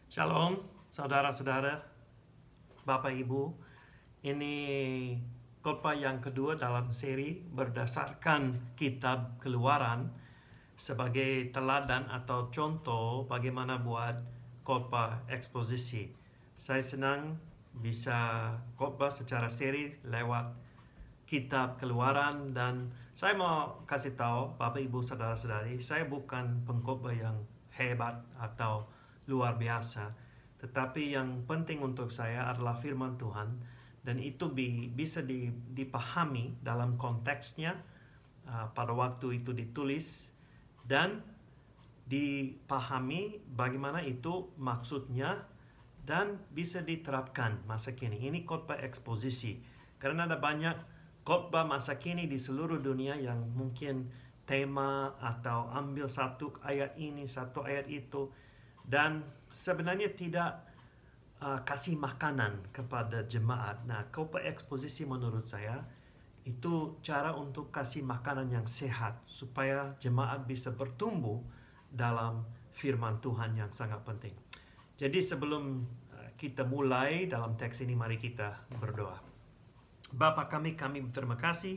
Shalom, saudara-saudara, Bapak Ibu. Ini khotbah yang kedua dalam seri berdasarkan kitab Keluaran sebagai teladan atau contoh bagaimana buat khotbah eksposisi. Saya senang bisa khotbah secara seri lewat kitab Keluaran, dan saya mau kasih tahu Bapak Ibu saudara-saudari, saya bukan pengkhotbah yang hebat atau luar biasa, tetapi yang penting untuk saya adalah firman Tuhan, dan itu bisa dipahami dalam konteksnya pada waktu itu ditulis, dan dipahami bagaimana itu maksudnya dan bisa diterapkan masa kini. Ini khotbah eksposisi karena ada banyak khotbah masa kini di seluruh dunia yang mungkin tema atau ambil satu ayat ini, satu ayat itu, dan sebenarnya tidak kasih makanan kepada jemaat. Nah, khotbah eksposisi menurut saya itu cara untuk kasih makanan yang sehat supaya jemaat bisa bertumbuh dalam firman Tuhan yang sangat penting. Jadi sebelum kita mulai dalam teks ini, mari kita berdoa. Bapa kami berterima kasih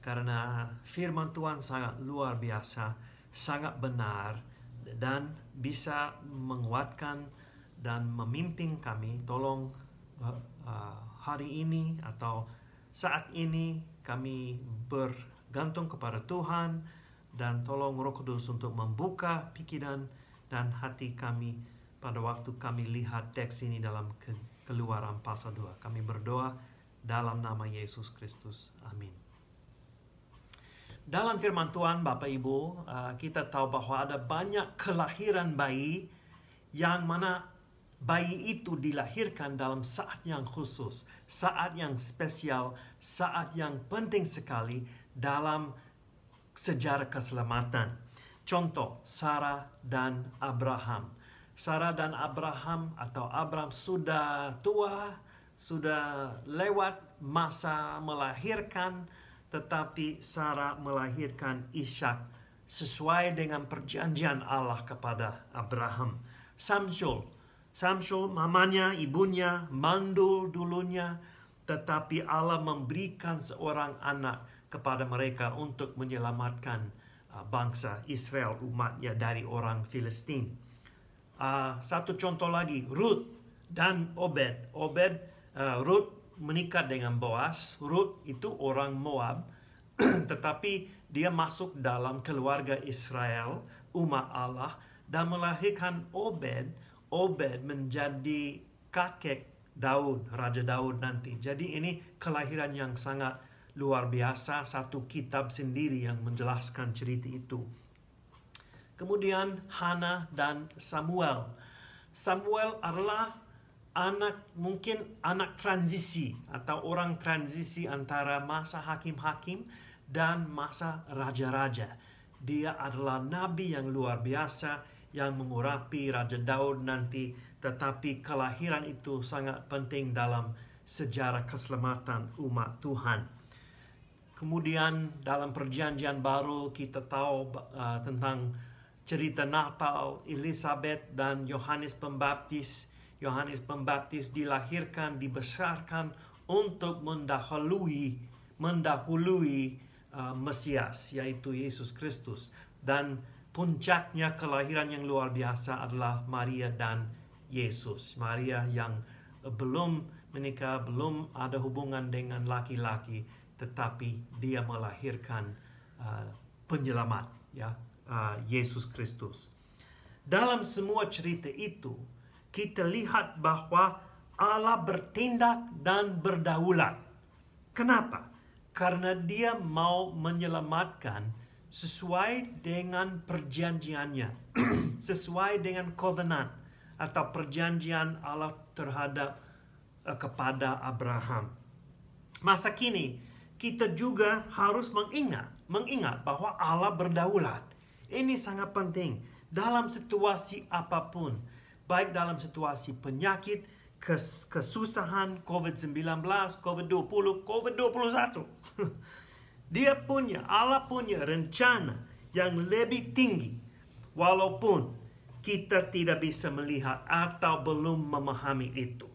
karena firman Tuhan sangat luar biasa, sangat benar, dan bisa menguatkan dan memimpin kami. Tolong hari ini atau saat ini kami bergantung kepada Tuhan, dan tolong Roh Kudus untuk membuka pikiran dan hati kami pada waktu kami lihat teks ini dalam Keluaran pasal 2. Kami berdoa dalam nama Yesus Kristus. Amin. Dalam firman Tuhan, Bapak Ibu, kita tahu bahwa ada banyak kelahiran bayi yang mana bayi itu dilahirkan dalam saat yang khusus, saat yang spesial, saat yang penting sekali dalam sejarah keselamatan. Contoh, Sarah dan Abraham. Sarah dan Abraham atau Abraham sudah tua, sudah lewat masa melahirkan, tetapi Sarah melahirkan Ishak sesuai dengan perjanjian Allah kepada Abraham. Samsul mamanya, ibunya, mandul dulunya, tetapi Allah memberikan seorang anak kepada mereka untuk menyelamatkan bangsa Israel, umatnya, dari orang Filistin. Satu contoh lagi, Ruth dan Obed. Ruth menikah dengan Boaz. Ruth itu orang Moab, tetapi dia masuk dalam keluarga Israel, umat Allah, dan melahirkan Obed. Obed menjadi kakek Daud, Raja Daud nanti. Jadi ini kelahiran yang sangat luar biasa, satu kitab sendiri yang menjelaskan cerita itu. Kemudian Hana dan Samuel. Samuel adalah mungkin anak transisi atau orang transisi antara masa hakim-hakim dan masa raja-raja. Dia adalah nabi yang luar biasa yang mengurapi Raja Daud nanti, tetapi kelahiran itu sangat penting dalam sejarah keselamatan umat Tuhan. Kemudian dalam perjanjian baru kita tahu tentang cerita Natal, Elizabeth dan Yohanes Pembaptis. Yohanes Pembaptis dilahirkan, dibesarkan untuk mendahului Mesias, yaitu Yesus Kristus. Dan puncaknya kelahiran yang luar biasa adalah Maria dan Yesus. Maria yang belum menikah, belum ada hubungan dengan laki-laki, tetapi dia melahirkan penyelamat, Yesus Kristus. Dalam semua cerita itu, kita lihat bahwa Allah bertindak dan berdaulat. Kenapa? Karena dia mau menyelamatkan sesuai dengan perjanjiannya, sesuai dengan covenant atau perjanjian Allah terhadap kepada Abraham. Masa kini kita juga harus mengingat bahwa Allah berdaulat. Ini sangat penting dalam situasi apapun, baik dalam situasi penyakit, kesusahan, COVID-19, COVID-20, COVID-21. Allah punya rencana yang lebih tinggi. Walaupun kita tidak bisa melihat atau belum memahami itu.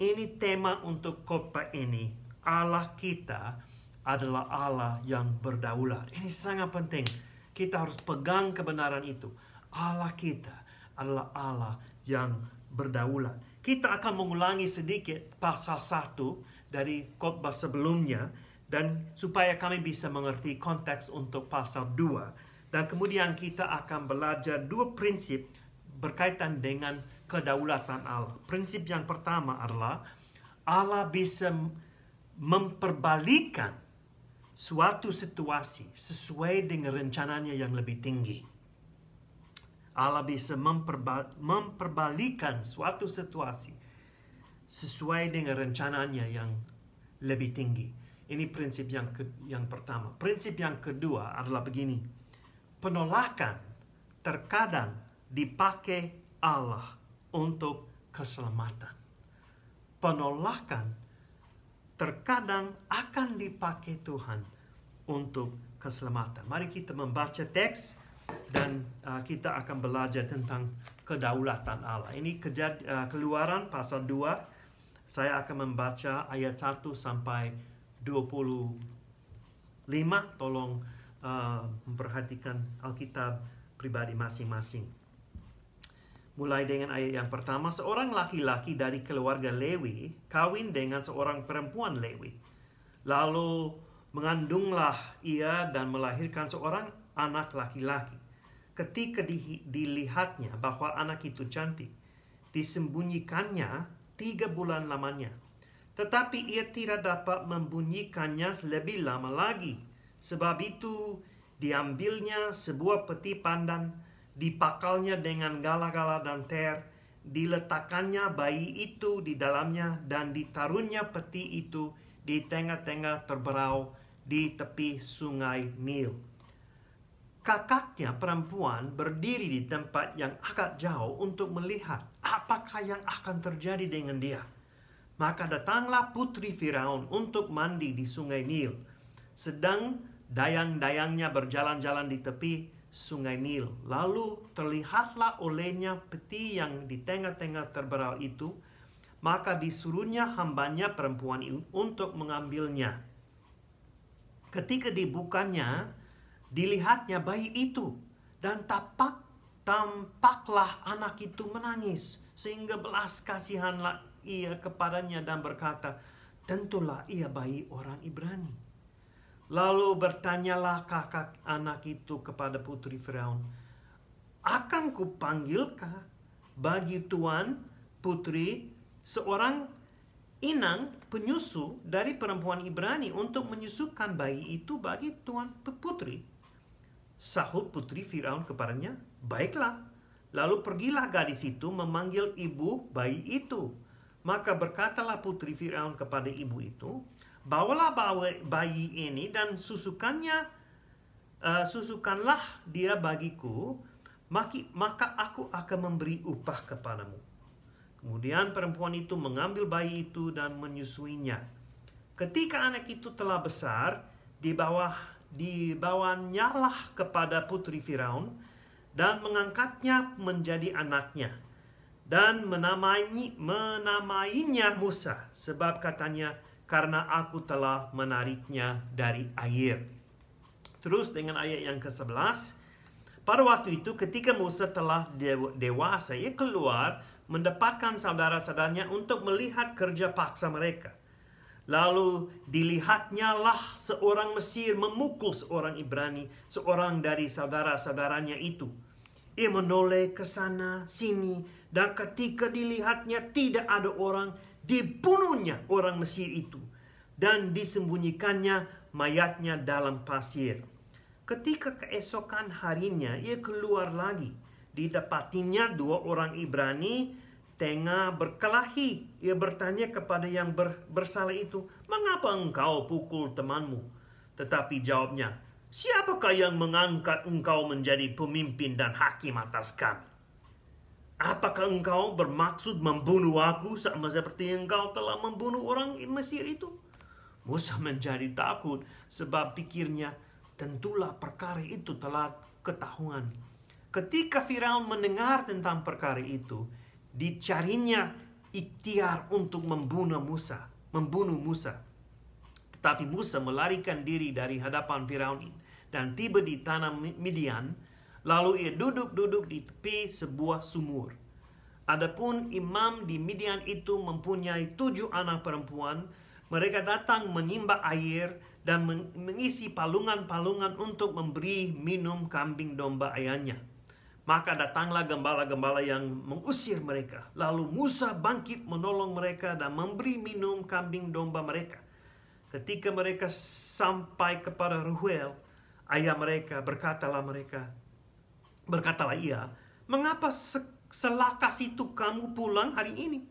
Ini tema untuk khotbah ini. Allah kita adalah Allah yang berdaulat. Ini sangat penting. Kita harus pegang kebenaran itu. Allah kita adalah Allah yang berdaulat. Kita akan mengulangi sedikit pasal 1 dari khotbah sebelumnya, dan supaya kami bisa mengerti konteks untuk pasal 2. Dan kemudian kita akan belajar 2 prinsip berkaitan dengan kedaulatan Allah. Prinsip yang pertama adalah Allah bisa memperbalikkan suatu situasi sesuai dengan rencananya yang lebih tinggi. Allah bisa memperbalikkan suatu situasi sesuai dengan rencananya yang lebih tinggi. Ini prinsip yang pertama. Prinsip yang kedua adalah begini. Penolakan terkadang dipakai Allah untuk keselamatan. Penolakan terkadang akan dipakai Tuhan untuk keselamatan. Mari kita membaca teks dan kita akan belajar tentang kedaulatan Allah. Ini Keluaran pasal 2. Saya akan membaca ayat 1 sampai 25. Tolong memperhatikan Alkitab pribadi masing-masing. Mulai dengan ayat yang pertama. Seorang laki-laki dari keluarga Lewi kawin dengan seorang perempuan Lewi. Lalu mengandunglah ia dan melahirkan seorang anak laki-laki. Ketika dilihatnya bahwa anak itu cantik, disembunyikannya 3 bulan lamanya. Tetapi ia tidak dapat membunyikannya lebih lama lagi. Sebab itu diambilnya sebuah peti pandan, dipakalnya dengan gala-gala dan ter, diletakkannya bayi itu di dalamnya, dan ditaruhnya peti itu di tengah-tengah terberau di tepi sungai Nil. Kakaknya perempuan berdiri di tempat yang agak jauh untuk melihat apakah yang akan terjadi dengan dia. Maka datanglah putri Firaun untuk mandi di sungai Nil. Sedang dayang-dayangnya berjalan-jalan di tepi sungai Nil. Lalu terlihatlah olehnya peti yang di tengah-tengah terberau itu. Maka disuruhnya hambanya perempuan untuk mengambilnya. Ketika dibukanya, dilihatnya bayi itu. Dan tampaklah anak itu menangis. Sehingga belas kasihanlah ia kepadanya dan berkata, tentulah ia bayi orang Ibrani. Lalu bertanyalah kakak anak itu kepada putri Firaun, akan kupanggilkah bagi tuan putri seorang inang penyusu dari perempuan Ibrani untuk menyusukan bayi itu bagi tuan putri? Sahut putri Firaun kepadanya, baiklah. Lalu pergilah gadis itu memanggil ibu bayi itu. Maka berkatalah putri Firaun kepada ibu itu, bawalah bayi ini dan susukanlah dia bagiku, maka aku akan memberi upah kepadamu. Kemudian perempuan itu mengambil bayi itu dan menyusuinya. Ketika anak itu telah besar, dibawanyalah kepada putri Firaun dan mengangkatnya menjadi anaknya. Dan menamainya Musa, sebab katanya, karena aku telah menariknya dari air. Terus dengan ayat yang ke-11. Pada waktu itu ketika Musa telah dewasa, ia keluar mendapatkan saudara-saudaranya untuk melihat kerja paksa mereka. Lalu dilihatnya lah seorang Mesir memukul seorang Ibrani, seorang dari saudara-saudaranya itu. Ia menoleh ke sana sini, dan ketika dilihatnya tidak ada orang, dibunuhnya orang Mesir itu, dan disembunyikannya mayatnya dalam pasir. Ketika keesokan harinya ia keluar lagi, didapatinya 2 orang Ibrani tengah berkelahi. Ia bertanya kepada yang bersalah itu, mengapa engkau pukul temanmu? Tetapi jawabnya, siapakah yang mengangkat engkau menjadi pemimpin dan hakim atas kami? Apakah engkau bermaksud membunuh aku sama seperti engkau telah membunuh orang Mesir itu? Musa menjadi takut sebab pikirnya, tentulah perkara itu telah ketahuan. ketika Firaun mendengar tentang perkara itu, dicarinya ikhtiar untuk membunuh Musa. Tetapi Musa melarikan diri dari hadapan Firaun dan tiba di tanah Midian, lalu ia duduk-duduk di tepi sebuah sumur. Adapun imam di Midian itu mempunyai 7 anak perempuan. Mereka datang menimba air dan mengisi palungan-palungan untuk memberi minum kambing domba ayahnya. Maka datanglah gembala-gembala yang mengusir mereka. Lalu Musa bangkit menolong mereka dan memberi minum kambing domba mereka. Ketika mereka sampai kepada Reuel, ayah mereka, berkatalah ia, "Mengapa selakas itu kamu pulang hari ini?"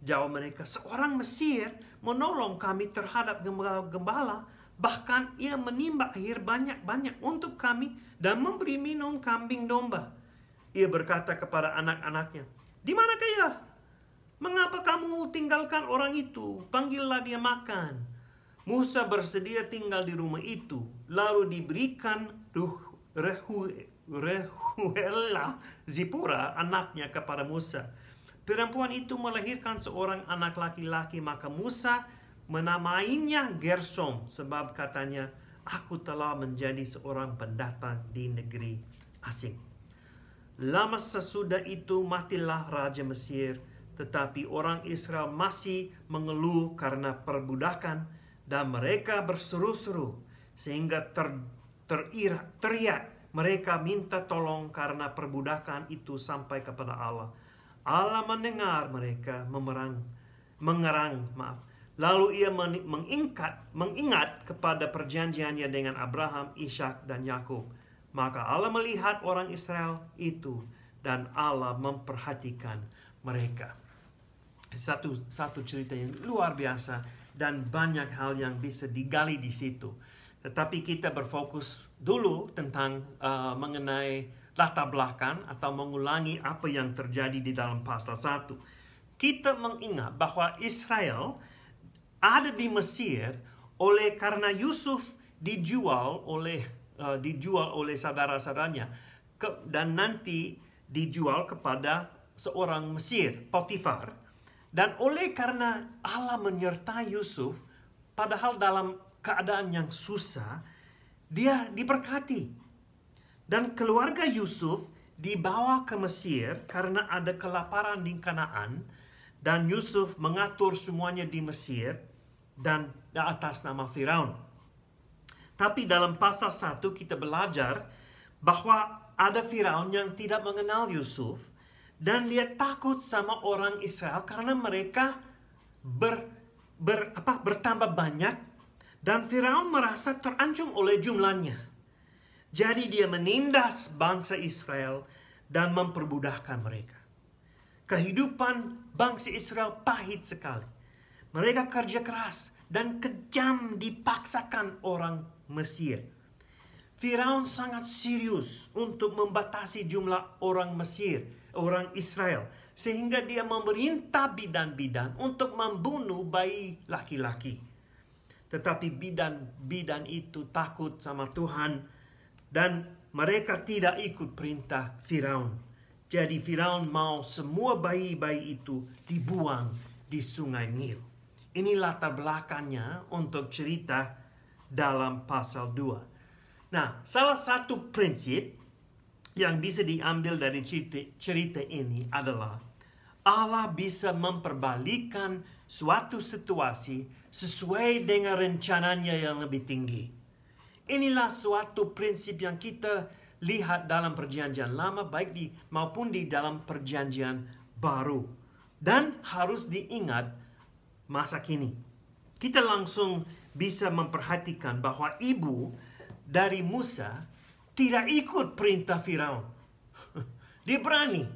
Jawab mereka, "Seorang Mesir menolong kami terhadap gembala-gembala. Bahkan ia menimba air banyak-banyak untuk kami dan memberi minum kambing domba." Ia berkata kepada anak-anaknya, "Di manakah ia? Mengapa kamu tinggalkan orang itu? Panggillah dia makan." Musa bersedia tinggal di rumah itu. Lalu diberikan Reuelah Zipora anaknya kepada Musa. Perempuan itu melahirkan seorang anak laki-laki, maka Musa menamainya Gersom, sebab katanya, "Aku telah menjadi seorang pendatang di negeri asing." Lama sesudah itu matilah Raja Mesir, tetapi orang Israel masih mengeluh karena perbudakan, dan mereka berseru-seru sehingga teriak. Mereka minta tolong karena perbudakan itu sampai kepada Allah. Allah mendengar mereka mengerang. Lalu ia mengingat kepada perjanjiannya dengan Abraham, Ishak, dan Yakub. Maka Allah melihat orang Israel itu dan Allah memperhatikan mereka. Satu cerita yang luar biasa dan banyak hal yang bisa digali di situ. Tetapi kita berfokus dulu tentang mengenai latar belakang atau mengulangi apa yang terjadi di dalam pasal 1. Kita mengingat bahwa Israel ada di Mesir karena Yusuf dijual oleh saudara-saudaranya dan nanti dijual kepada seorang Mesir, Potifar. Dan karena Allah menyertai Yusuf, padahal dalam keadaan yang susah, dia diberkati. Dan keluarga Yusuf dibawa ke Mesir karena ada kelaparan di Kanaan, dan Yusuf mengatur semuanya di Mesir dan di atas nama Firaun. Tapi dalam pasal 1 kita belajar bahwa ada Firaun yang tidak mengenal Yusuf, dan dia takut sama orang Israel karena mereka bertambah banyak, dan Firaun merasa terancam oleh jumlahnya. Jadi dia menindas bangsa Israel dan memperbudakkan mereka. Kehidupan bangsa Israel pahit sekali. Mereka kerja keras dan kejam dipaksakan orang Mesir. Firaun sangat serius untuk membatasi jumlah orang Israel, sehingga dia memerintah bidan-bidan untuk membunuh bayi laki-laki. Tetapi bidan-bidan itu takut sama Tuhan dan mereka tidak ikut perintah Firaun. Jadi Firaun mau semua bayi-bayi itu dibuang di sungai Nil. Ini latar belakangnya untuk cerita dalam pasal 2. Nah, salah satu prinsip yang bisa diambil dari cerita ini adalah Allah bisa memperbalikkan suatu situasi sesuai dengan rencananya yang lebih tinggi. Inilah suatu prinsip yang kita lihat dalam perjanjian lama maupun di dalam perjanjian baru. Dan harus diingat masa kini. Kita langsung bisa memperhatikan bahwa ibu dari Musa tidak ikut perintah Firaun. Dia berani.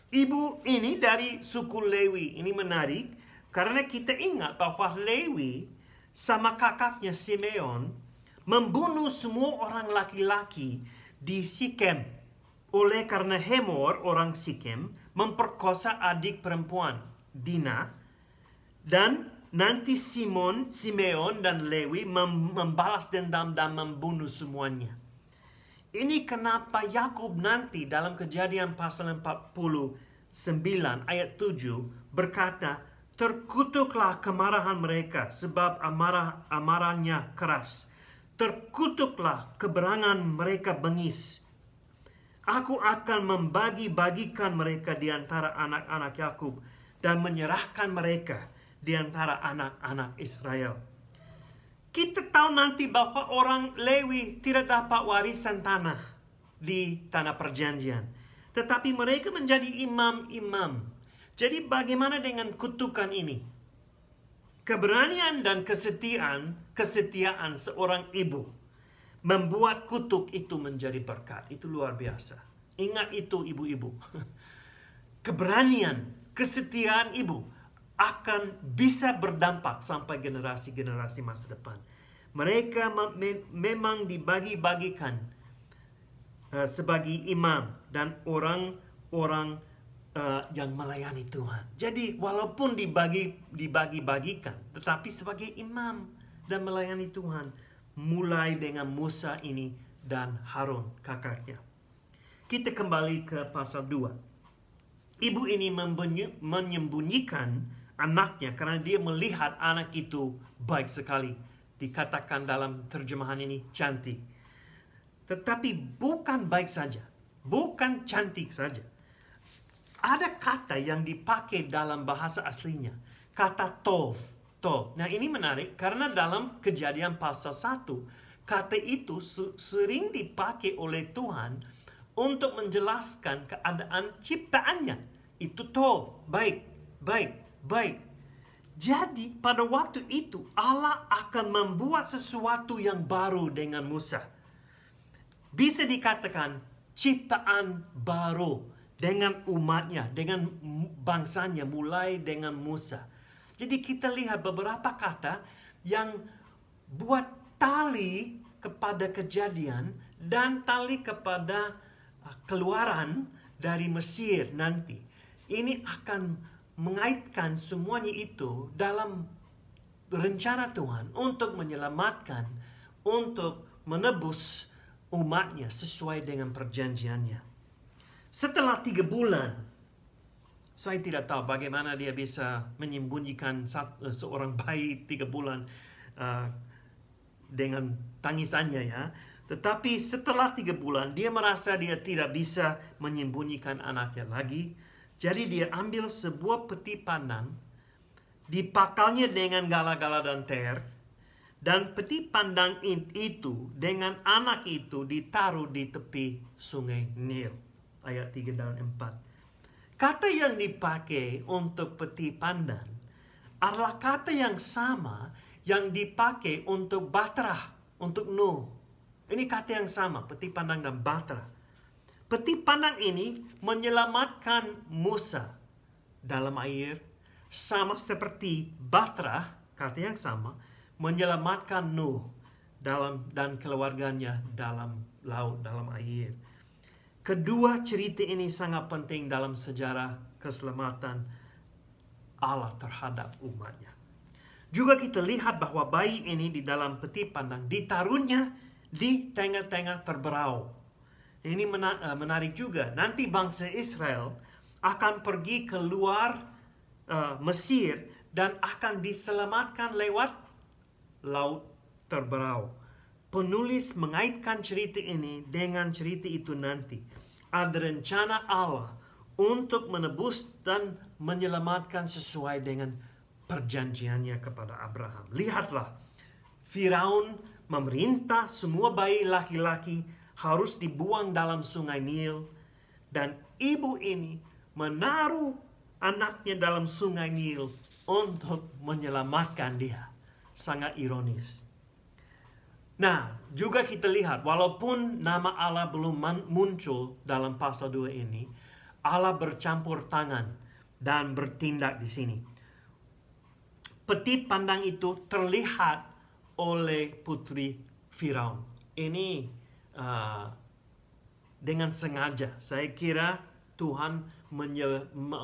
Ibu ini dari suku Lewi. Ini menarik karena kita ingat bahwa Lewi sama kakaknya Simeon membunuh semua orang laki-laki di Sikem. Karena Hemor, orang Sikem, memperkosa adik perempuan Dina. Dan nanti Simeon dan Lewi membalas dendam dan membunuh semuanya. Ini kenapa Yakub nanti dalam Kejadian pasal 49 ayat 7 berkata, terkutuklah kemarahan mereka sebab amarahnya keras. Terkutuklah keberangan mereka bengis. Aku akan membagi-bagikan mereka di antara anak-anak Yakub dan menyerahkan mereka di antara anak-anak Israel. Kita tahu nanti bahwa orang Lewi tidak dapat warisan tanah di tanah perjanjian. Tetapi mereka menjadi imam-imam. Jadi bagaimana dengan kutukan ini? Keberanian dan kesetiaan seorang ibu membuat kutuk itu menjadi berkat. Itu luar biasa. Ingat itu ibu-ibu. Keberanian, kesetiaan ibu akan bisa berdampak sampai generasi-generasi masa depan. Mereka memang dibagi-bagikan sebagai imam dan orang-orang yang melayani Tuhan. Jadi walaupun dibagi-bagikan, tetapi sebagai imam dan melayani Tuhan, mulai dengan Musa ini dan Harun kakaknya. Kita kembali ke pasal 2. Ibu ini menyembunyikan anaknya karena dia melihat anak itu baik sekali. Dikatakan dalam terjemahan ini cantik. Tetapi bukan baik saja. Bukan cantik saja. Ada kata yang dipakai dalam bahasa aslinya. Kata tov. Nah ini menarik karena dalam Kejadian pasal 1. Kata itu sering dipakai oleh Tuhan untuk menjelaskan keadaan ciptaannya. Itu tov. Baik. Jadi pada waktu itu Allah akan membuat sesuatu yang baru dengan Musa. Bisa dikatakan ciptaan baru dengan umatnya, dengan bangsanya mulai dengan Musa. Jadi kita lihat beberapa kata yang buat tali kepada Kejadian dan tali kepada keluaran dari Mesir nanti. Ini akan mengaitkan semuanya itu dalam rencana Tuhan untuk menyelamatkan, untuk menebus umatnya sesuai dengan perjanjiannya. Setelah 3 bulan, saya tidak tahu bagaimana dia bisa menyembunyikan seorang bayi 3 bulan dengan tangisannya ya. Tetapi setelah 3 bulan, dia merasa dia tidak bisa menyembunyikan anaknya lagi. Jadi dia ambil sebuah peti pandang, dipakalnya dengan gala-gala dan ter, dan peti pandang itu dengan anak itu ditaruh di tepi sungai Nil. Ayat 3 dan 4. Kata yang dipakai untuk peti pandang adalah kata yang sama yang dipakai untuk Batrah, untuk Nuh. Ini kata yang sama, peti pandang dan Batrah. Peti pandang ini menyelamatkan Musa dalam air, sama seperti Batrah, kata yang sama, menyelamatkan Nuh dan keluarganya dalam laut, dalam air. Kedua cerita ini sangat penting dalam sejarah keselamatan Allah terhadap umatnya. Juga kita lihat bahwa bayi ini di dalam peti pandang ditaruhnya di tengah-tengah terberau. Ini menarik juga. Nanti bangsa Israel akan pergi keluar Mesir dan akan diselamatkan lewat laut terberau. Penulis mengaitkan cerita ini dengan cerita itu nanti. Ada rencana Allah untuk menebus dan menyelamatkan sesuai dengan perjanjiannya kepada Abraham. Lihatlah, Firaun memerintah semua bayi laki-laki harus dibuang dalam sungai Nil. Dan ibu ini menaruh anaknya dalam sungai Nil untuk menyelamatkan dia. Sangat ironis. Nah, juga kita lihat walaupun nama Allah belum muncul dalam pasal 2 ini, Allah bercampur tangan dan bertindak di sini. Peti pandang itu terlihat oleh putri Firaun. Ini dengan sengaja. Saya kira Tuhan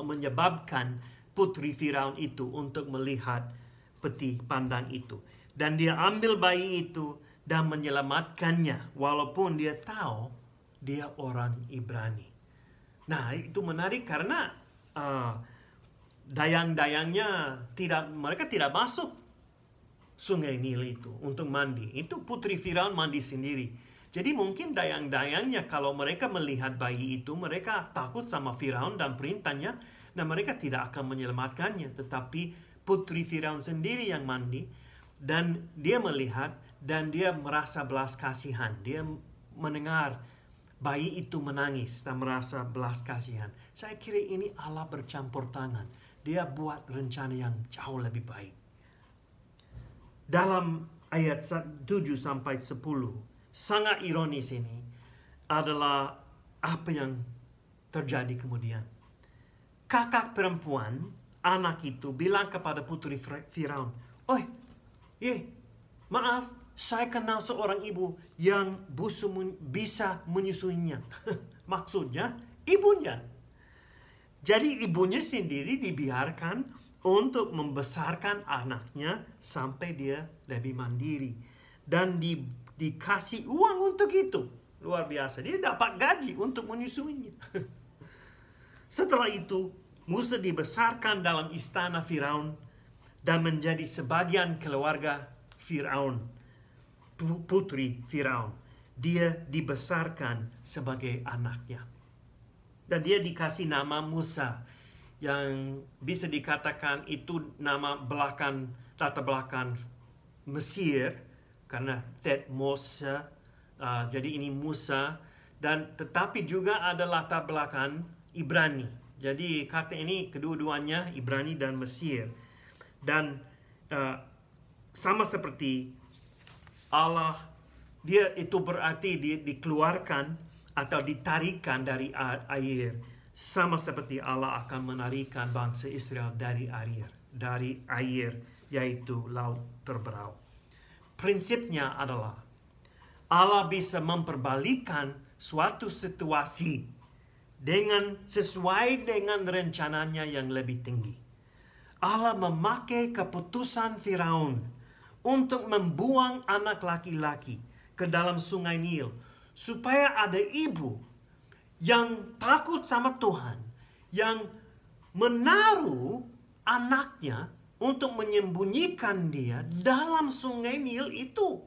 menyebabkan putri Firaun itu untuk melihat peti pandang itu. Dan dia ambil bayi itu dan menyelamatkannya. Walaupun dia tahu dia orang Ibrani. Nah, itu menarik karena dayang-dayangnya mereka tidak masuk sungai Nil itu untuk mandi. Itu putri Firaun mandi sendiri. Jadi mungkin dayang-dayangnya kalau mereka melihat bayi itu, mereka takut sama Firaun dan perintahnya, dan mereka tidak akan menyelamatkannya. Tetapi putri Firaun sendiri yang mandi, dan dia melihat, dan dia merasa belas kasihan. Dia mendengar bayi itu menangis dan merasa belas kasihan. Saya kira ini Allah bercampur tangan. Dia buat rencana yang jauh lebih baik. Dalam ayat 7 sampai 10, sangat ironis ini adalah apa yang terjadi kemudian. Kakak perempuan anak itu bilang kepada putri Firaun, "Oi, maaf, saya kenal seorang ibu yang bisa menyusuinya." Maksudnya ibunya. Jadi ibunya sendiri dibiarkan untuk membesarkan anaknya sampai dia lebih mandiri. Dan dikasih uang untuk itu. Luar biasa. Dia dapat gaji untuk menyusuinya. Setelah itu, Musa dibesarkan dalam istana Firaun dan menjadi sebagian keluarga Firaun, putri Firaun. Dia dibesarkan sebagai anaknya. Dan dia dikasih nama Musa, yang bisa dikatakan itu nama latar belakang Mesir, karena Tet Mose, jadi ini Musa, dan tetapi juga ada latar belakang Ibrani. Jadi kata ini kedua-duanya Ibrani dan Mesir. Dan sama seperti Allah, dia itu berarti dikeluarkan atau ditarikan dari air. Sama seperti Allah akan menarikan bangsa Israel dari air, yaitu Laut Terberau. Prinsipnya adalah Allah bisa memperbalikan suatu situasi sesuai dengan rencananya yang lebih tinggi. Allah memakai keputusan Firaun untuk membuang anak laki-laki ke dalam sungai Nil, supaya ada ibu yang takut sama Tuhan, yang menaruh anaknya untuk menyembunyikan dia dalam sungai Nil itu.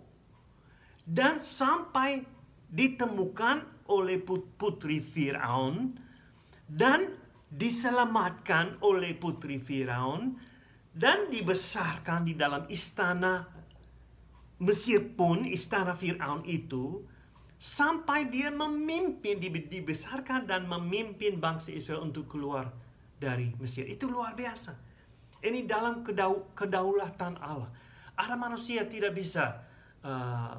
Dan sampai ditemukan oleh putri Firaun dan diselamatkan oleh putri Firaun dan dibesarkan di dalam istana Mesir pun, istana Firaun itu, sampai dia memimpin, dibesarkan dan memimpin bangsa Israel untuk keluar dari Mesir. Itu luar biasa. Ini dalam kedaulatan Allah. Ada manusia tidak bisa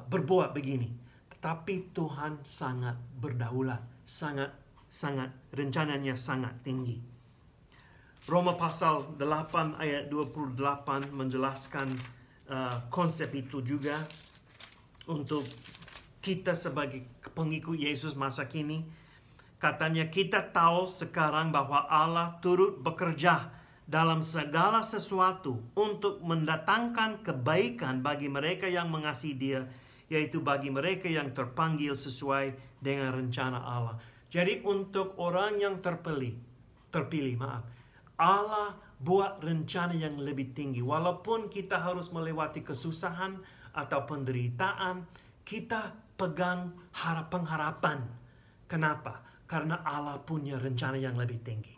berbuat begini. Tetapi Tuhan sangat berdaulat. Sangat rencananya sangat tinggi. Roma pasal 8 ayat 28 menjelaskan konsep itu juga untuk kita sebagai pengikut Yesus masa kini. Katanya, kita tahu sekarang bahwa Allah turut bekerja dalam segala sesuatu untuk mendatangkan kebaikan bagi mereka yang mengasihi Dia, yaitu bagi mereka yang terpanggil sesuai dengan rencana Allah. Jadi untuk orang yang terpilih, Allah buat rencana yang lebih tinggi. Walaupun kita harus melewati kesusahan atau penderitaan, kita pegang pengharapan. Kenapa? Karena Allah punya rencana yang lebih tinggi.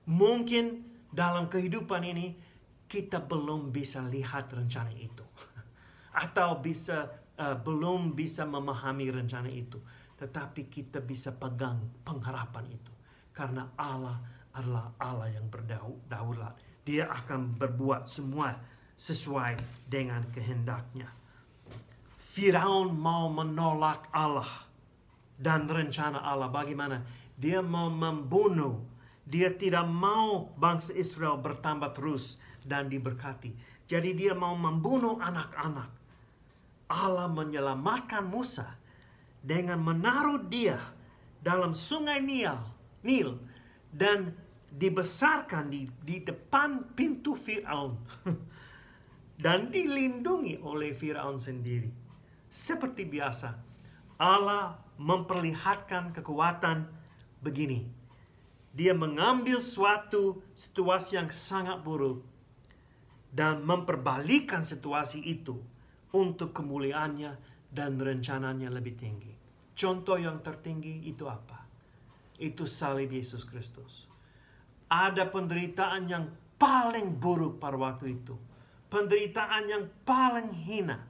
Mungkin dalam kehidupan ini kita belum bisa lihat rencana itu. Atau belum bisa memahami rencana itu. Tetapi kita bisa pegang pengharapan itu. Karena Allah adalah Allah yang berdaulat. Dia akan berbuat semua sesuai dengan kehendaknya. Firaun mau menolak Allah dan rencana Allah. Bagaimana? Dia mau membunuh. Dia tidak mau bangsa Israel bertambah terus dan diberkati. Jadi dia mau membunuh anak-anak. Allah menyelamatkan Musa dengan menaruh dia dalam sungai Nil dan dibesarkan di depan pintu Firaun dan dilindungi oleh Firaun sendiri. Seperti biasa, Allah memperlihatkan kekuatan begini. Dia mengambil suatu situasi yang sangat buruk dan memperbalikkan situasi itu untuk kemuliaannya dan rencananya lebih tinggi. Contoh yang tertinggi itu apa? Itu salib Yesus Kristus. Ada penderitaan yang paling buruk pada waktu itu. Penderitaan yang paling hina.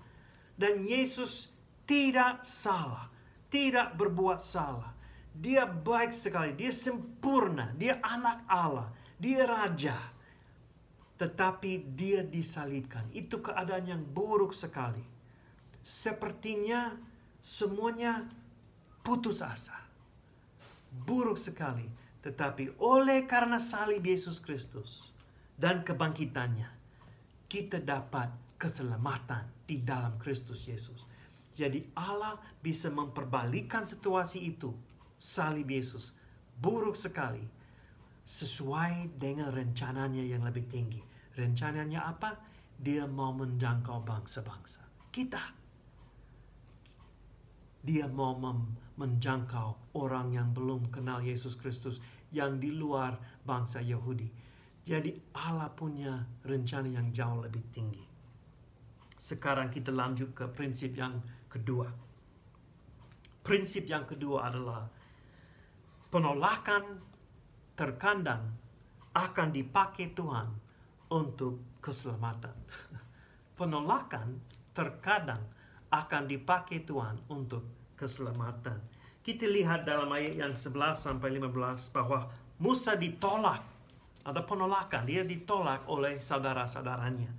Dan Yesus tidak salah. Tidak berbuat salah. Dia baik sekali. Dia sempurna. Dia anak Allah. Dia raja. Tetapi dia disalibkan. Itu keadaan yang buruk sekali. Sepertinya semuanya putus asa. Buruk sekali. Tetapi oleh karena salib Yesus Kristus dan kebangkitannya, kita dapat keselamatan di dalam Kristus Yesus. Jadi Allah bisa memperbalikkan situasi itu. Salib Yesus buruk sekali, sesuai dengan rencananya yang lebih tinggi. Rencananya apa? Dia mau menjangkau bangsa-bangsa. Dia mau menjangkau orang yang belum kenal Yesus Kristus, yang di luar bangsa Yahudi. Jadi Allah punya rencana yang jauh lebih tinggi. Sekarang kita lanjut ke prinsip yang kedua. Prinsip yang kedua adalah penolakan terkadang akan dipakai Tuhan untuk keselamatan. Penolakan terkadang akan dipakai Tuhan untuk keselamatan. Kita lihat dalam ayat yang 11 sampai 15 bahwa Musa ditolak. Ada penolakan, dia ditolak oleh saudara-saudaranya.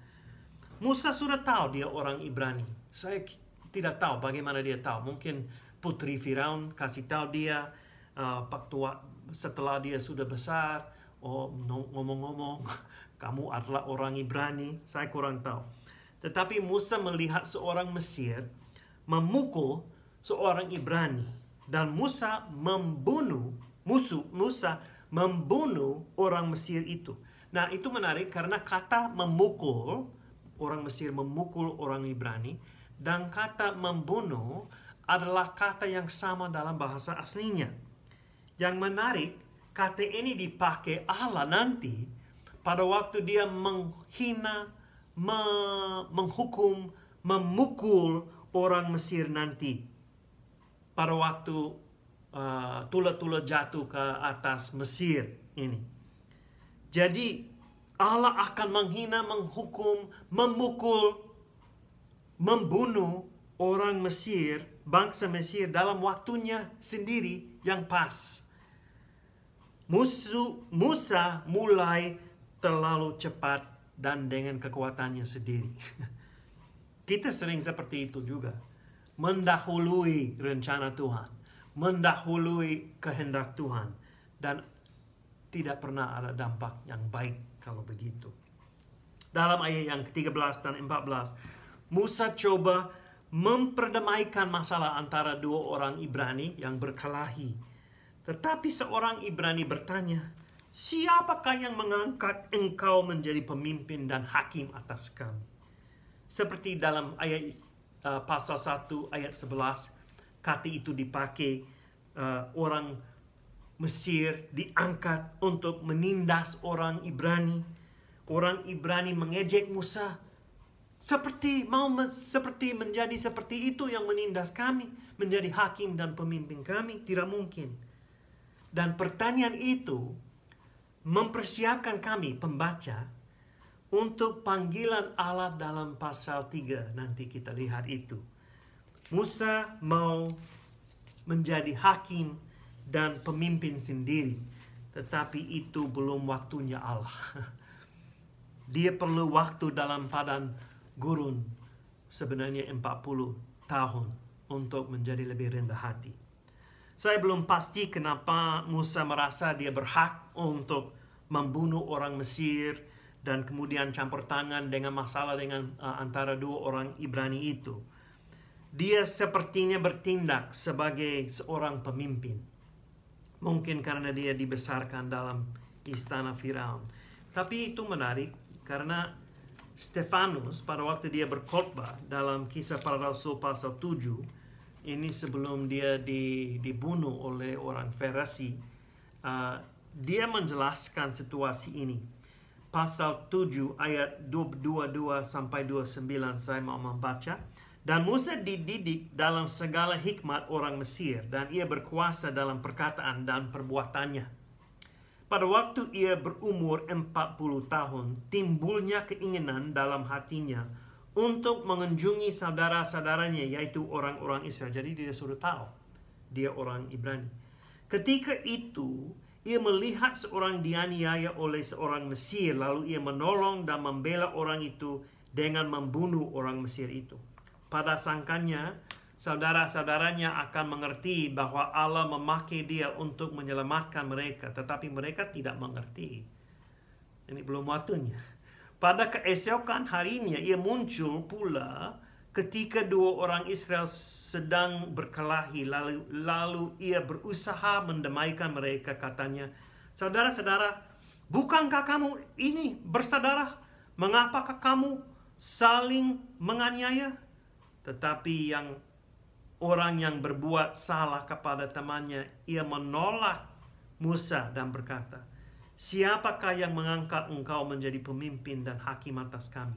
Musa sudah tahu dia orang Ibrani. Saya tidak tahu bagaimana dia tahu. Mungkin putri Firaun kasih tahu dia setelah dia sudah besar. Ngomong-ngomong, kamu adalah orang Ibrani. Saya kurang tahu. Tetapi Musa melihat seorang Mesir memukul seorang Ibrani. Dan Musa membunuh orang Mesir itu. Nah, itu menarik karena kata memukul, orang Mesir memukul orang Ibrani, dan kata membunuh adalah kata yang sama dalam bahasa aslinya. Yang menarik, kata ini dipakai Allah nanti pada waktu dia menghina, menghukum, memukul orang Mesir nanti. Pada waktu tula-tula jatuh ke atas Mesir ini. Jadi Allah akan menghina, menghukum, memukul, membunuh orang Mesir, bangsa Mesir dalam waktunya sendiri yang pas. Musa mulai terlalu cepat dan dengan kekuatannya sendiri. Kita sering seperti itu juga. Mendahului rencana Tuhan, mendahului kehendak Tuhan, dan tidak pernah ada dampak yang baik kalau begitu. Dalam ayat yang ke-13 dan 14, Musa coba memperdamaikan masalah antara dua orang Ibrani yang berkelahi. Tetapi seorang Ibrani bertanya, siapakah yang mengangkat engkau menjadi pemimpin dan hakim atas kami? Seperti dalam ayat pasal 1 ayat 11, kata itu dipakai orang Mesir diangkat untuk menindas orang Ibrani. Orang Ibrani mengejek Musa. Seperti menjadi seperti itu yang menindas kami, menjadi hakim dan pemimpin kami, tidak mungkin. Dan pertanyaan itu mempersiapkan kami pembaca untuk panggilan Allah dalam pasal 3. Nanti kita lihat itu. Musa mau menjadi hakim dan pemimpin sendiri. Tetapi itu belum waktunya Allah. Dia perlu waktu dalam padang gurun. Sebenarnya 40 tahun untuk menjadi lebih rendah hati. Saya belum pasti kenapa Musa merasa dia berhak untuk membunuh orang Mesir dan kemudian campur tangan dengan masalah dengan antara dua orang Ibrani itu. Dia sepertinya bertindak sebagai seorang pemimpin. Mungkin karena dia dibesarkan dalam istana Firaun. Tapi itu menarik karena Stefanus pada waktu dia berkhotbah dalam Kisah Para Rasul pasal 7, Ini sebelum dia dibunuh oleh orang Farisi. Dia menjelaskan situasi ini. Pasal 7 ayat 22 sampai 29 saya mau membaca. Dan Musa dididik dalam segala hikmat orang Mesir, dan ia berkuasa dalam perkataan dan perbuatannya. Pada waktu ia berumur 40 tahun, timbulnya keinginan dalam hatinya untuk mengunjungi saudara-saudaranya, yaitu orang-orang Israel. Jadi dia sudah tahu dia orang Ibrani. Ketika itu ia melihat seorang dianiaya oleh seorang Mesir, lalu ia menolong dan membela orang itu dengan membunuh orang Mesir itu. Pada sangkanya saudara-saudaranya akan mengerti bahwa Allah memakai dia untuk menyelamatkan mereka, tetapi mereka tidak mengerti. Ini belum waktunya. Pada keesokan harinya ia muncul pula ketika dua orang Israel sedang berkelahi, lalu ia berusaha mendamaikan mereka. Katanya, saudara-saudara, bukankah kamu ini bersaudara? Mengapakah kamu saling menganiaya? Tetapi orang yang berbuat salah kepada temannya, ia menolak Musa dan berkata, siapakah yang mengangkat engkau menjadi pemimpin dan hakim atas kami?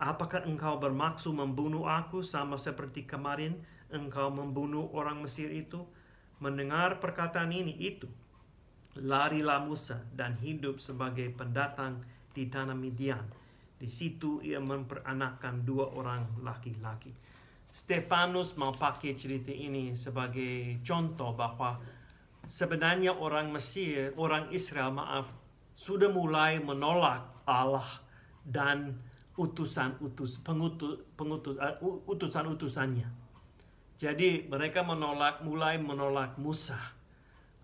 Apakah engkau bermaksud membunuh aku sama seperti kemarin engkau membunuh orang Mesir itu? Mendengar perkataan itu, larilah Musa dan hidup sebagai pendatang di tanah Midian. Di situ ia memperanakkan 2 orang laki-laki. Stefanus mau pakai cerita ini sebagai contoh bahwa sebenarnya orang Israel sudah mulai menolak Allah dan utusan-utusannya. Jadi mereka mulai menolak Musa.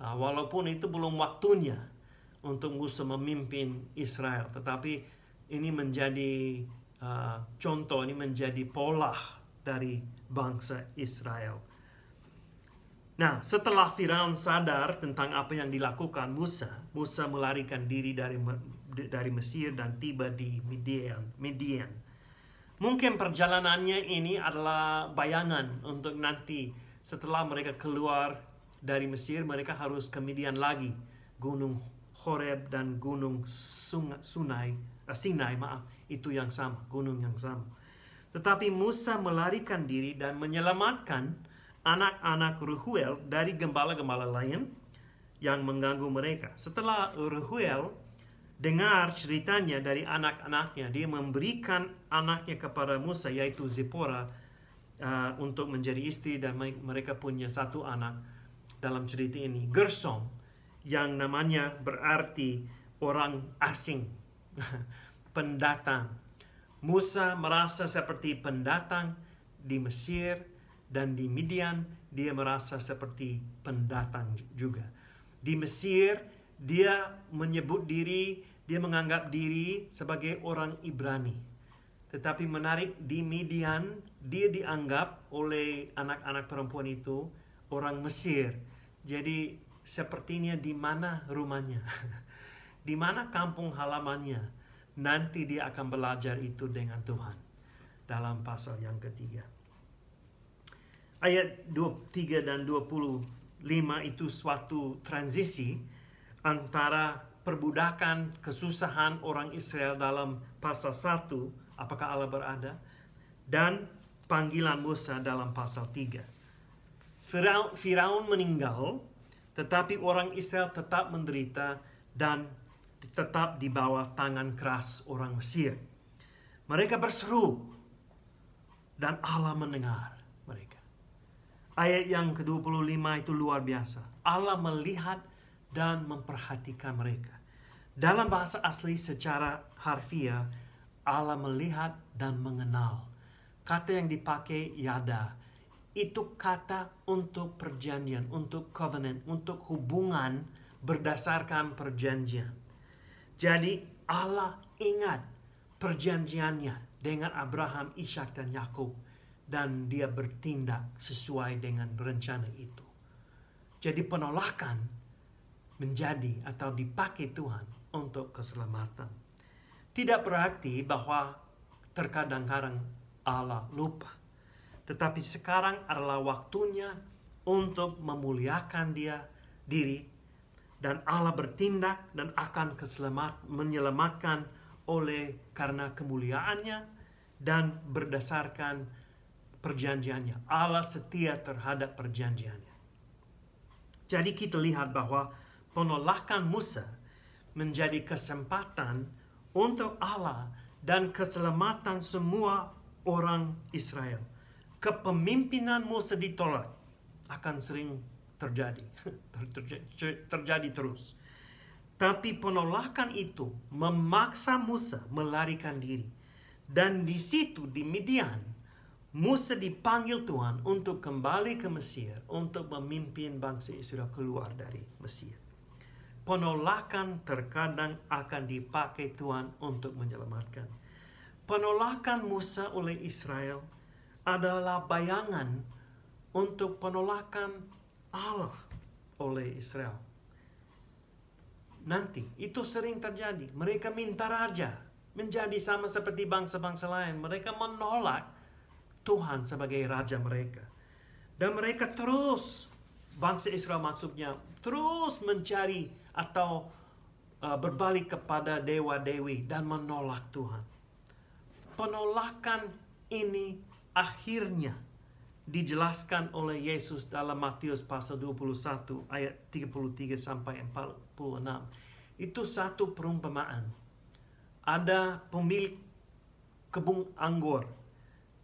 Walaupun itu belum waktunya untuk Musa memimpin Israel, tetapi ini menjadi contoh, ini menjadi pola dari bangsa Israel. Nah, setelah Firaun sadar tentang apa yang dilakukan Musa melarikan diri dari Mesir dan tiba di Midian. Mungkin perjalanannya ini adalah bayangan untuk nanti setelah mereka keluar dari Mesir, mereka harus ke Midian lagi. Gunung Horeb dan Gunung Sinai, itu yang sama, gunung yang sama. Tetapi Musa melarikan diri dan menyelamatkan anak-anak Reuel dari gembala-gembala lain yang mengganggu mereka. Setelah Reuel dengar ceritanya dari anak-anaknya, dia memberikan anaknya kepada Musa, yaitu Zipporah, untuk menjadi istri, dan mereka punya 1 anak dalam cerita ini, Gersom, yang namanya berarti orang asing, pendatang. Musa merasa seperti pendatang di Mesir, dan di Midian dia merasa seperti pendatang juga. Di Mesir dia menganggap diri sebagai orang Ibrani. Tetapi menarik, di Midian dia dianggap oleh anak-anak perempuan itu orang Mesir. Jadi sepertinya di mana rumahnya, di mana kampung halamannya. Nanti dia akan belajar itu dengan Tuhan dalam pasal yang ketiga. Ayat 23 dan 25 itu suatu transisi antara perbudakan, kesusahan orang Israel dalam pasal 1, apakah Allah berada, dan panggilan Musa dalam pasal 3. Firaun meninggal, tetapi orang Israel tetap menderita dan tetap di bawah tangan keras orang Mesir. Mereka berseru dan Allah mendengar mereka. Ayat yang ke-25 itu luar biasa. Allah melihat dan memperhatikan mereka. Dalam bahasa asli secara harfiah, Allah melihat dan mengenal. Kata yang dipakai yada, itu kata untuk perjanjian, untuk covenant, untuk hubungan berdasarkan perjanjian. Jadi Allah ingat perjanjiannya dengan Abraham, Ishak, dan Yakub, dan dia bertindak sesuai dengan rencana itu. Jadi penolakan menjadi atau dipakai Tuhan untuk keselamatan. Tidak berarti bahwa terkadang-kadang Allah lupa. Tetapi sekarang adalah waktunya untuk memuliakan diri, dan Allah bertindak dan akan menyelamatkan karena kemuliaannya dan berdasarkan perjanjiannya. Allah setia terhadap perjanjiannya. Jadi kita lihat bahwa penolakan Musa menjadi kesempatan untuk Allah dan keselamatan semua orang Israel. Kepemimpinan Musa ditolak akan sering terjadi terus. Tapi penolakan itu memaksa Musa melarikan diri. Dan di situ, di Midian, Musa dipanggil Tuhan untuk kembali ke Mesir, untuk memimpin bangsa Israel keluar dari Mesir. Penolakan terkadang akan dipakai Tuhan untuk menyelamatkan. Penolakan Musa oleh Israel adalah bayangan untuk penolakan Allah oleh Israel. Nanti itu sering terjadi. Mereka minta raja menjadi sama seperti bangsa-bangsa lain. Mereka menolak Tuhan sebagai raja mereka. Dan mereka terus, bangsa Israel maksudnya, terus mencari atau berbalik kepada dewa-dewi dan menolak Tuhan. Penolakan ini akhirnya dijelaskan oleh Yesus dalam Matius pasal 21 ayat 33 sampai 46. Itu satu perumpamaan. Ada pemilik kebun anggur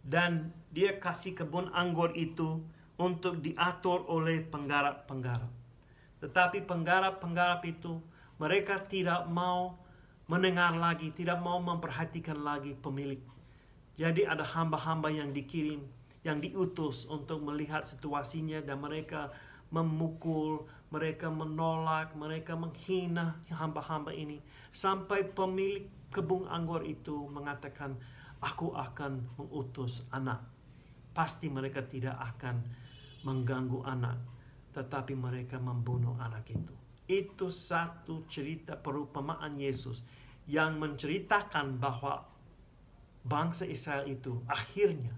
dan dia kasih kebun anggur itu untuk diatur oleh penggarap-penggarap. Tetapi penggarap-penggarap itu mereka tidak mau mendengar lagi, tidak mau memperhatikan lagi pemilik. Jadi ada hamba-hamba yang dikirim, yang diutus untuk melihat situasinya, dan mereka memukul, mereka menolak, mereka menghina hamba-hamba ini. Sampai pemilik kebun anggur itu mengatakan, aku akan mengutus anak. Pasti mereka tidak akan mengganggu anak, tetapi mereka membunuh anak itu. Itu satu cerita perumpamaan Yesus yang menceritakan bahwa bangsa Israel itu akhirnya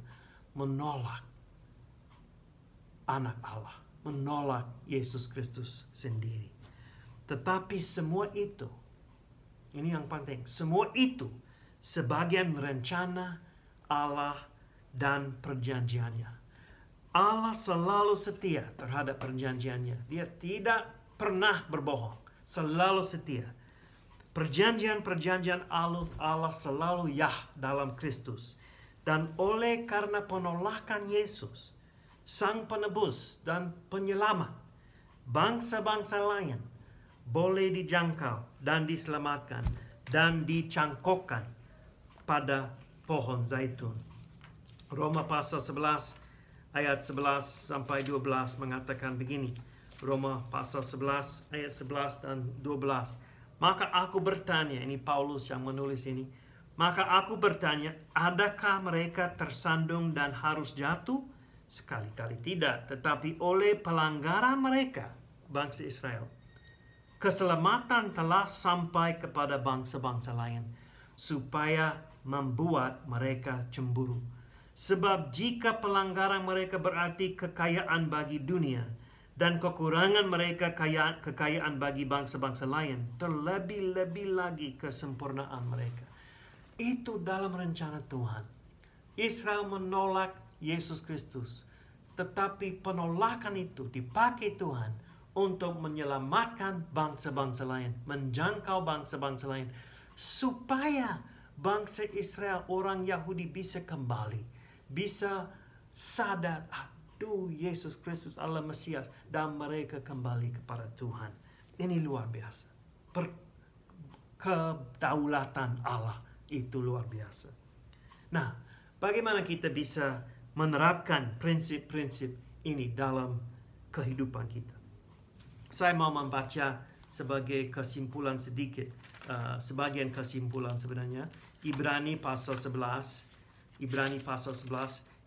menolak anak Allah, menolak Yesus Kristus sendiri. Tetapi semua itu, ini yang penting, semua itu sebagian rencana Allah dan perjanjiannya. Allah selalu setia terhadap perjanjiannya. Dia tidak pernah berbohong, selalu setia. Perjanjian-perjanjian Allah selalu ya dalam Kristus. Dan oleh karena penolakan Yesus, Sang Penebus dan Penyelamat, bangsa-bangsa lain boleh dijangkau dan diselamatkan dan dicangkokkan pada pohon zaitun. Roma pasal 11 ayat 11 sampai 12 mengatakan begini. Roma pasal 11 ayat 11 dan 12. Maka aku bertanya, ini Paulus yang menulis ini. Maka aku bertanya, adakah mereka tersandung dan harus jatuh? Sekali-kali tidak, tetapi oleh pelanggaran mereka, bangsa Israel, keselamatan telah sampai kepada bangsa-bangsa lain, supaya membuat mereka cemburu. Sebab jika pelanggaran mereka berarti kekayaan bagi dunia, dan kekurangan mereka kekayaan bagi bangsa-bangsa lain, terlebih-lebih lagi kesempurnaan mereka. Itu dalam rencana Tuhan. Israel menolak Yesus Kristus, tetapi penolakan itu dipakai Tuhan untuk menyelamatkan bangsa-bangsa lain, menjangkau bangsa-bangsa lain, supaya bangsa Israel, orang Yahudi bisa kembali, bisa sadar, aduh Yesus Kristus Allah Mesias, dan mereka kembali kepada Tuhan. Ini luar biasa. Kedaulatan Allah itu luar biasa. Nah, bagaimana kita bisa menerapkan prinsip-prinsip ini dalam kehidupan kita? Saya mau membaca sebagai kesimpulan sedikit, sebagian kesimpulan sebenarnya. Ibrani pasal 11.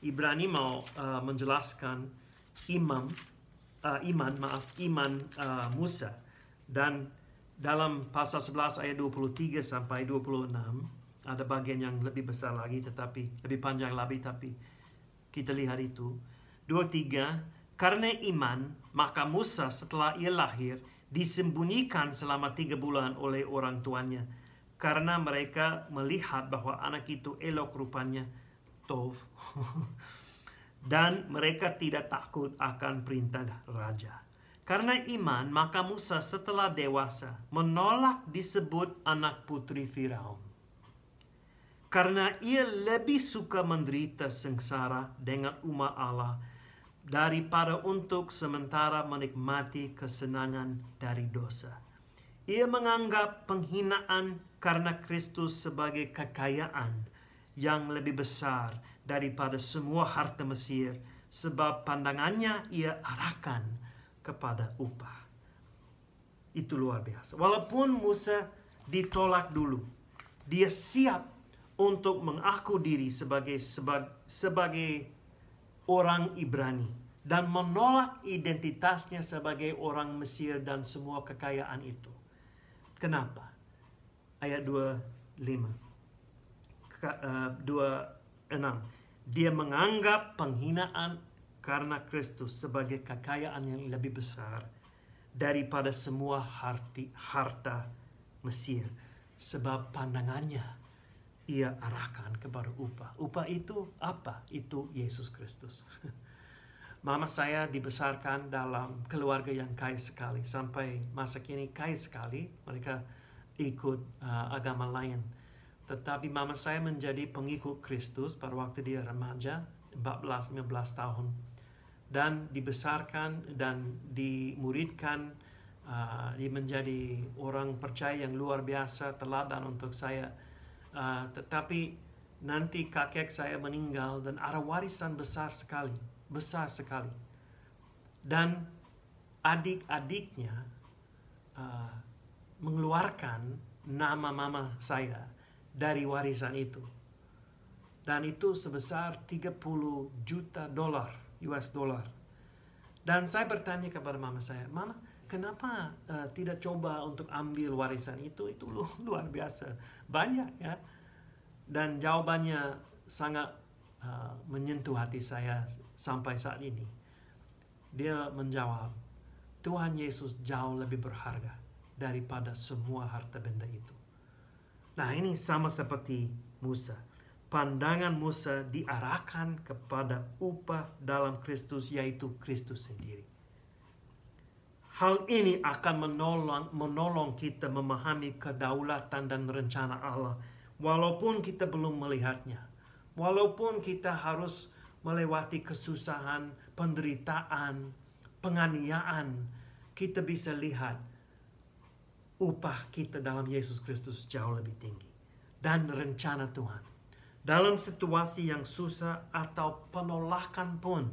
Ibrani mau menjelaskan iman Musa. Dan dalam pasal 11 ayat 23 sampai 26 ada bagian yang lebih besar lagi, tetapi lebih panjang lagi, tapi Kita lihat itu. 23, karena iman, maka Musa setelah ia lahir, disembunyikan selama 3 bulan oleh orang tuanya. Karena mereka melihat bahwa anak itu elok rupanya, Tov. Dan mereka tidak takut akan perintah raja. Karena iman, maka Musa setelah dewasa menolak disebut anak putri Firaun. Karena ia lebih suka menderita sengsara dengan umat Allah daripada untuk sementara menikmati kesenangan dari dosa. Ia menganggap penghinaan karena Kristus sebagai kekayaan yang lebih besar daripada semua harta Mesir, sebab pandangannya ia arahkan kepada upah. Itu luar biasa. Walaupun Musa ditolak dulu, dia siap untuk mengaku diri sebagai orang Ibrani dan menolak identitasnya sebagai orang Mesir dan semua kekayaan itu. Kenapa? Ayat 26. Dia menganggap penghinaan karena Kristus sebagai kekayaan yang lebih besar daripada semua harta Mesir, sebab pandangannya ia arahkan kepada upah. Upah itu apa? Itu Yesus Kristus. Mama saya dibesarkan dalam keluarga yang kaya sekali. Sampai masa kini kaya sekali. Mereka ikut agama lain. Tetapi mama saya menjadi pengikut Kristus pada waktu dia remaja, 14-15 tahun. Dan dibesarkan dan dimuridkan. Dia menjadi orang percaya yang luar biasa, teladan untuk saya. Tetapi nanti kakek saya meninggal dan ada warisan besar sekali. Dan adik-adiknya mengeluarkan nama mama saya dari warisan itu. Dan itu sebesar 30 juta dolar, US dollar. Dan saya bertanya kepada mama saya, Mama, kenapa tidak coba untuk ambil warisan itu? Itu luar biasa. Banyak ya. Dan jawabannya sangat menyentuh hati saya sampai saat ini. Dia menjawab, Tuhan Yesus jauh lebih berharga daripada semua harta benda itu. Nah, ini sama seperti Musa. Pandangan Musa diarahkan kepada upah dalam Kristus, yaitu Kristus sendiri. Hal ini akan menolong kita memahami kedaulatan dan rencana Allah, walaupun kita belum melihatnya. Walaupun kita harus melewati kesusahan, penderitaan, penganiayaan, kita bisa lihat upah kita dalam Yesus Kristus jauh lebih tinggi. Dan rencana Tuhan. Dalam situasi yang susah atau penolakan pun,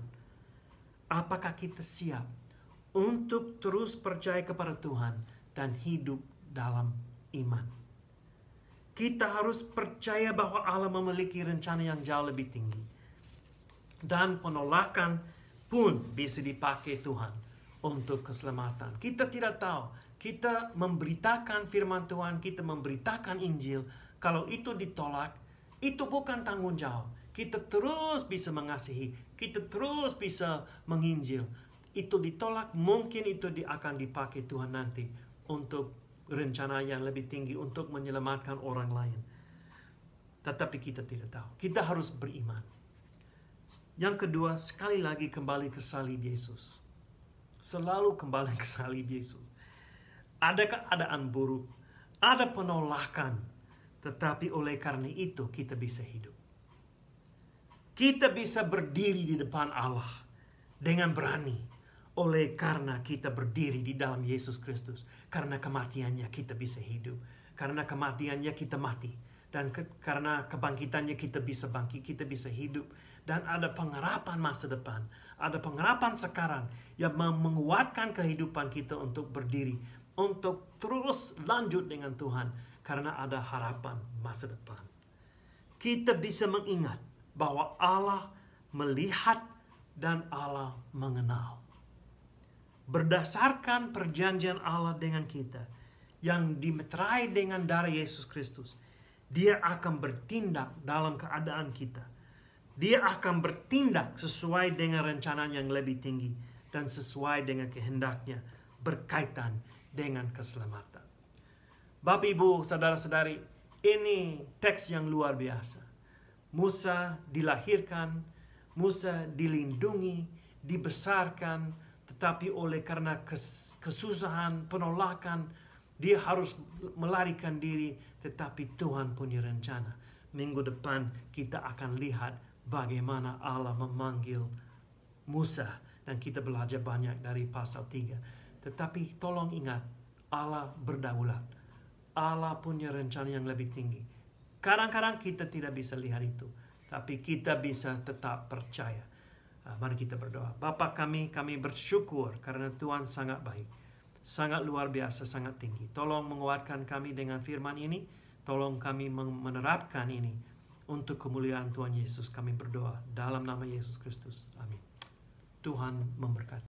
apakah kita siap untuk terus percaya kepada Tuhan dan hidup dalam iman? Kita harus percaya bahwa Allah memiliki rencana yang jauh lebih tinggi. Dan penolakan pun bisa dipakai Tuhan untuk keselamatan. Kita tidak tahu. Kita memberitakan firman Tuhan, kita memberitakan Injil. Kalau itu ditolak, itu bukan tanggung jawab. Kita terus bisa mengasihi, kita terus bisa menginjil. Itu ditolak, mungkin itu akan dipakai Tuhan nanti untuk rencana yang lebih tinggi, untuk menyelamatkan orang lain. Tetapi kita tidak tahu. Kita harus beriman. Yang kedua, sekali lagi kembali ke salib Yesus. Selalu kembali ke salib Yesus. Ada keadaan buruk, ada penolakan, tetapi oleh karena itu kita bisa hidup. Kita bisa berdiri di depan Allah dengan berani oleh karena kita berdiri di dalam Yesus Kristus. Karena kematiannya kita bisa hidup. Karena kematiannya kita mati. Dan karena kebangkitannya kita bisa bangkit, kita bisa hidup. Dan ada pengharapan masa depan. Ada pengharapan sekarang yang menguatkan kehidupan kita untuk berdiri. Untuk terus lanjut dengan Tuhan. Karena ada harapan masa depan. Kita bisa mengingat bahwa Allah melihat dan Allah mengenal. Berdasarkan perjanjian Allah dengan kita yang dimeterai dengan darah Yesus Kristus, Dia akan bertindak dalam keadaan kita. Dia akan bertindak sesuai dengan rencana yang lebih tinggi dan sesuai dengan kehendaknya berkaitan dengan keselamatan. Bapak, Ibu, saudara-saudari, ini teks yang luar biasa. Musa dilahirkan, Musa dilindungi, dibesarkan, tetapi oleh karena kesusahan, penolakan, dia harus melarikan diri, tetapi Tuhan punya rencana. Minggu depan kita akan lihat bagaimana Allah memanggil Musa, dan kita belajar banyak dari pasal 3. Tetapi tolong ingat, Allah berdaulat. Allah punya rencana yang lebih tinggi. Kadang-kadang kita tidak bisa lihat itu, tapi kita bisa tetap percaya. Mari kita berdoa. Bapa kami bersyukur karena Tuhan sangat baik, sangat luar biasa, sangat tinggi. Tolong menguatkan kami dengan firman ini. Tolong kami menerapkan ini untuk kemuliaan Tuhan Yesus. Kami berdoa dalam nama Yesus Kristus. Amin. Tuhan memberkati.